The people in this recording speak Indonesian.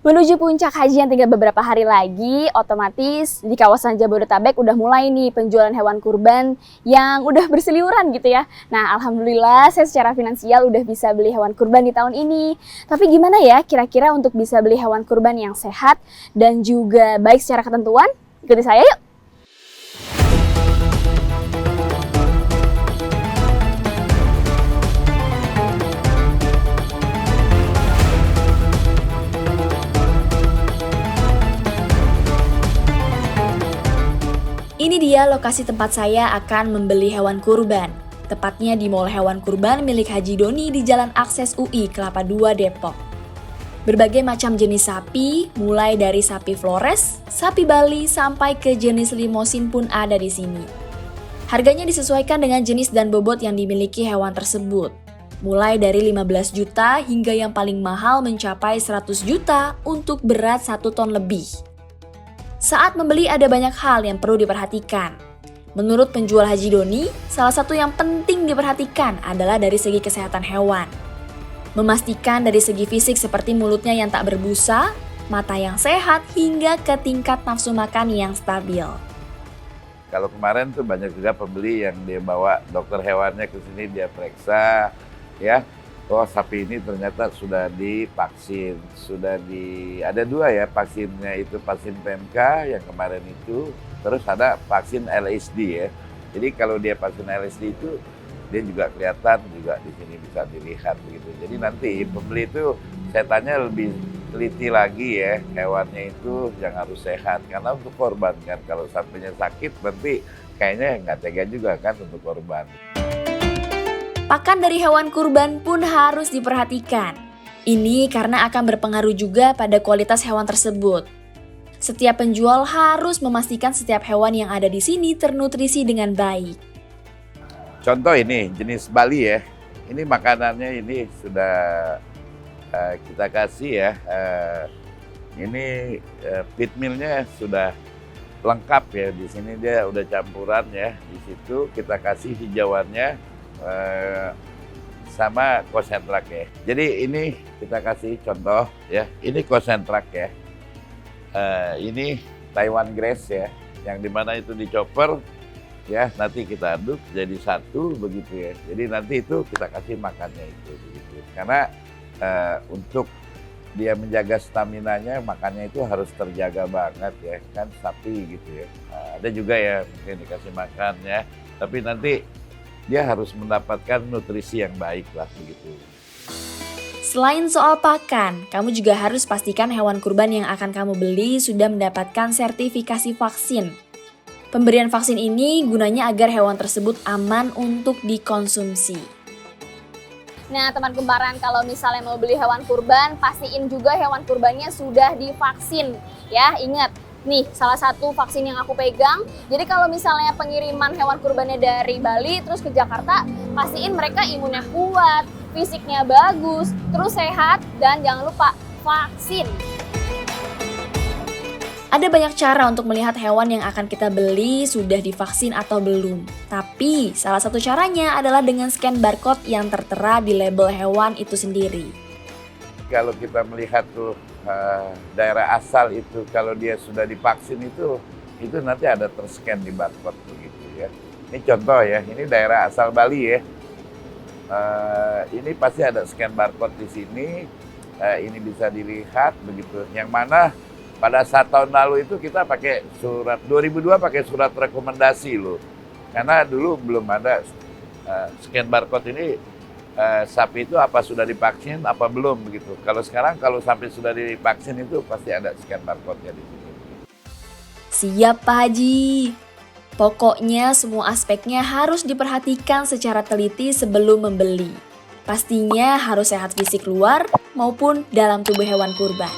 Menuju puncak haji yang tinggal beberapa hari lagi, otomatis di kawasan Jabodetabek udah mulai nih penjualan hewan kurban yang udah berseliweran gitu ya. Nah, alhamdulillah saya secara finansial udah bisa beli hewan kurban di tahun ini. Tapi gimana ya kira-kira untuk bisa beli hewan kurban yang sehat dan juga baik secara ketentuan? Ikuti saya yuk! Ini dia lokasi tempat saya akan membeli hewan kurban. Tepatnya di Mall Hewan Kurban milik Haji Doni di Jalan Akses UI, Kelapa II, Depok. Berbagai macam jenis sapi, mulai dari sapi Flores, sapi Bali, sampai ke jenis limosin pun ada di sini. Harganya disesuaikan dengan jenis dan bobot yang dimiliki hewan tersebut. Mulai dari 15 juta hingga yang paling mahal mencapai 100 juta untuk berat 1 ton lebih. Saat membeli ada banyak hal yang perlu diperhatikan. Menurut penjual Haji Doni, salah satu yang penting diperhatikan adalah dari segi kesehatan hewan. Memastikan dari segi fisik seperti mulutnya yang tak berbusa, mata yang sehat, hingga ke tingkat nafsu makan yang stabil. Kalau kemarin tuh banyak juga pembeli yang dia bawa dokter hewannya ke sini, dia periksa, ya. Oh, sapi ini ternyata sudah divaksin, ada 2 ya vaksinnya, itu vaksin PMK yang kemarin itu, terus ada vaksin LSD ya. Jadi kalau dia vaksin LSD itu dia juga kelihatan juga di sini bisa dilihat begitu. Jadi nanti pembeli itu saya tanya lebih teliti lagi ya, hewannya itu yang harus sehat karena untuk korban kan, kalau sapinya sakit nanti kayaknya nggak tega juga kan untuk korban. Pakan dari hewan kurban pun harus diperhatikan. Ini karena akan berpengaruh juga pada kualitas hewan tersebut. Setiap penjual harus memastikan setiap hewan yang ada di sini ternutrisi dengan baik. Contoh ini jenis Bali ya, ini makanannya ini sudah kita kasih ya. Ini feed mealnya sudah lengkap ya, di sini dia udah campuran ya. Di situ kita kasih hijauannya sama konsentrak ya. Jadi ini kita kasih contoh ya, ini konsentrak ya. Ini Taiwan grass ya, yang dimana itu dicoper ya, nanti kita aduk jadi satu begitu ya. Jadi nanti itu kita kasih makannya itu begitu. Karena untuk dia menjaga staminanya, makannya itu harus terjaga banget ya, kan sapi gitu ya. Ada juga ya mungkin dikasih makan ya, tapi nanti dia harus mendapatkan nutrisi yang baik lah begitu. Selain soal pakan, kamu juga harus pastikan hewan kurban yang akan kamu beli sudah mendapatkan sertifikasi vaksin. Pemberian vaksin ini gunanya agar hewan tersebut aman untuk dikonsumsi. Nah, teman kembaran, kalau misalnya mau beli hewan kurban, pastiin juga hewan kurbannya sudah divaksin. Ya, ingat. Nih, salah satu vaksin yang aku pegang. Jadi kalau misalnya pengiriman hewan kurbannya dari Bali terus ke Jakarta, pastiin mereka imunnya kuat, fisiknya bagus, terus sehat, dan jangan lupa vaksin. Ada banyak cara untuk melihat hewan yang akan kita beli sudah divaksin atau belum. Tapi salah satu caranya adalah dengan scan barcode yang tertera di label hewan itu sendiri. Kalau kita melihat tuh daerah asal itu, kalau dia sudah divaksin itu nanti ada terscan di barcode begitu ya. Ini contoh ya, ini daerah asal Bali ya. Ini pasti ada scan barcode di sini. Ini bisa dilihat begitu. Yang mana pada saat tahun lalu itu kita pakai surat 2002 pakai surat rekomendasi loh. Karena dulu belum ada scan barcode ini. Sapi itu apa sudah divaksin, apa belum begitu. Kalau sekarang kalau sapi sudah divaksin itu pasti ada scan barcode-nya di sini. Siap Pak Haji. Pokoknya semua aspeknya harus diperhatikan secara teliti sebelum membeli. Pastinya harus sehat fisik luar maupun dalam tubuh hewan kurban.